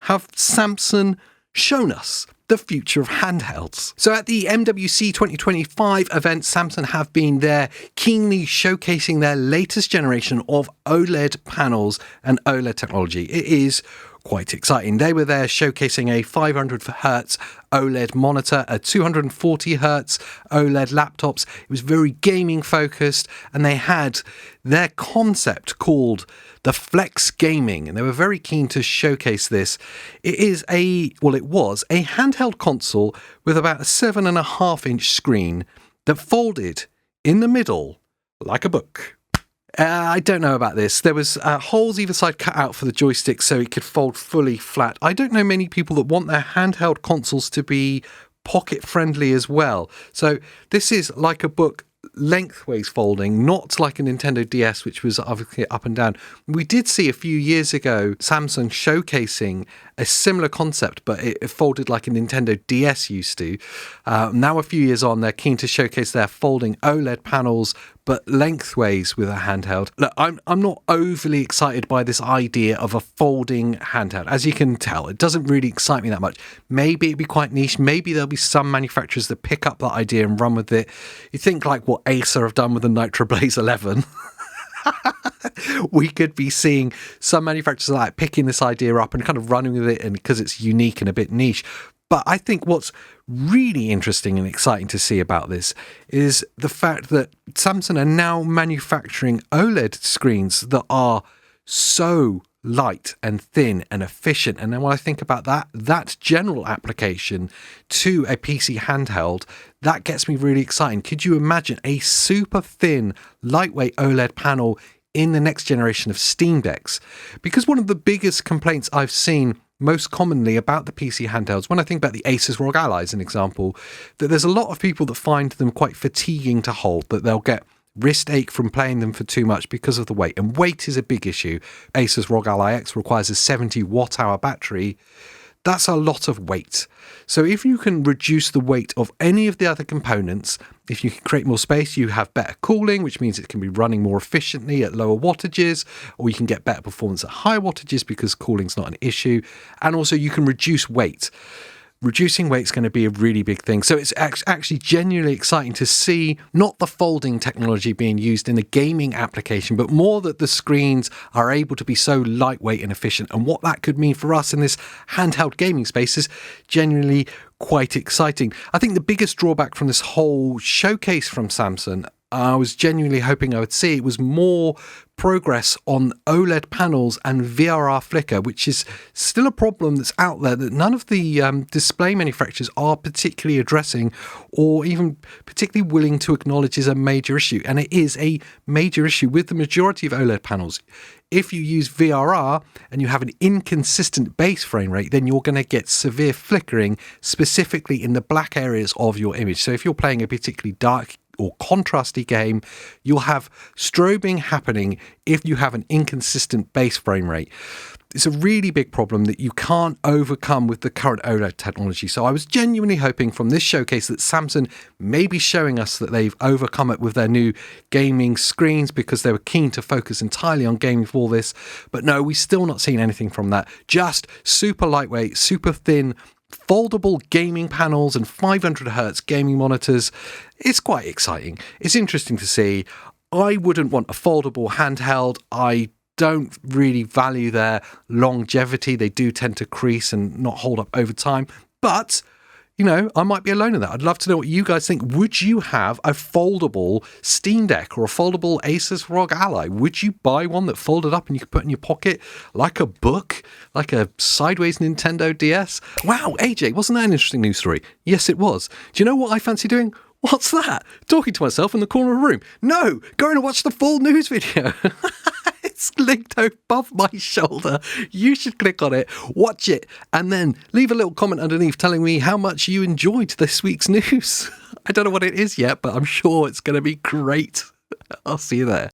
have Samsung shown us the future of handhelds. So at the MWC 2025 event, Samsung have been there keenly showcasing their latest generation of OLED panels and OLED technology. It is quite exciting. They were there showcasing a 500Hz OLED monitor, a 240Hz OLED laptops. It was very gaming focused, and they had their concept called the Flex Gaming, and they were very keen to showcase this. It was a handheld console with about a 7.5-inch screen that folded in the middle like a book. I don't know about this. There was holes either side cut out for the joystick so it could fold fully flat. I don't know many people that want their handheld consoles to be pocket friendly as well. So this is like a book lengthways folding, not like a Nintendo DS, which was obviously up and down. We did see a few years ago Samsung showcasing a similar concept, but it folded like a Nintendo DS used to. Now a few years on, they're keen to showcase their folding OLED panels, but lengthways with a handheld. Look, I'm not overly excited by this idea of a folding handheld. As you can tell, it doesn't really excite me that much. Maybe it'd be quite niche. Maybe there'll be some manufacturers that pick up that idea and run with it. You think like what Acer have done with the Nitro Blaze 11. We could be seeing some manufacturers like picking this idea up and kind of running with it, and because it's unique and a bit niche. But I think what's really interesting and exciting to see about this is the fact that Samsung are now manufacturing OLED screens that are so light and thin and efficient. And then when I think about that general application to a PC handheld, that gets me really excited. Could you imagine a super thin, lightweight OLED panel in the next generation of Steam Decks? Because one of the biggest complaints I've seen most commonly about the PC handhelds, when I think about the Asus ROG Ally as an example, that there's a lot of people that find them quite fatiguing to hold, that they'll get wrist ache from playing them for too much because of the weight. And weight is a big issue. Asus ROG Ally X requires a 70 watt-hour battery. That's a lot of weight. So if you can reduce the weight of any of the other components, if you can create more space, you have better cooling, which means it can be running more efficiently at lower wattages, or you can get better performance at higher wattages because cooling's not an issue. And also you can reduce weight. Reducing weight is going to be a really big thing. So it's actually genuinely exciting to see not the folding technology being used in a gaming application, but more that the screens are able to be so lightweight and efficient. And what that could mean for us in this handheld gaming space is genuinely quite exciting. I think the biggest drawback from this whole showcase from Samsung, I was genuinely hoping I would see, it was more progress on OLED panels and VRR flicker, which is still a problem that's out there that none of the display manufacturers are particularly addressing or even particularly willing to acknowledge is a major issue. And it is a major issue with the majority of OLED panels. If you use VRR and you have an inconsistent base frame rate, then you're going to get severe flickering, specifically in the black areas of your image. So if you're playing a particularly dark or contrasty game, you'll have strobing happening if you have an inconsistent base frame rate. It's a really big problem that you can't overcome with the current OLED technology. So I was genuinely hoping from this showcase that Samsung may be showing us that they've overcome it with their new gaming screens because they were keen to focus entirely on gaming for this. But no, we're still not seeing anything from that. Just super lightweight, super thin, foldable gaming panels and 500Hz gaming monitors. It's quite exciting. It's interesting to see. I wouldn't want a foldable handheld. I don't really value their longevity. They do tend to crease and not hold up over time. But, you know, I might be alone in that. I'd love to know what you guys think. Would you have a foldable Steam Deck or a foldable Asus ROG Ally? Would you buy one that folded up and you could put in your pocket like a book, like a sideways Nintendo DS? Wow, AJ, wasn't that an interesting news story? Yes, it was. Do you know what I fancy doing? What's that? Talking to myself in the corner of a room. No, going to watch the full news video. It's linked above my shoulder. You should click on it, watch it, and then leave a little comment underneath telling me how much you enjoyed this week's news. I don't know what it is yet, but I'm sure it's going to be great. I'll see you there.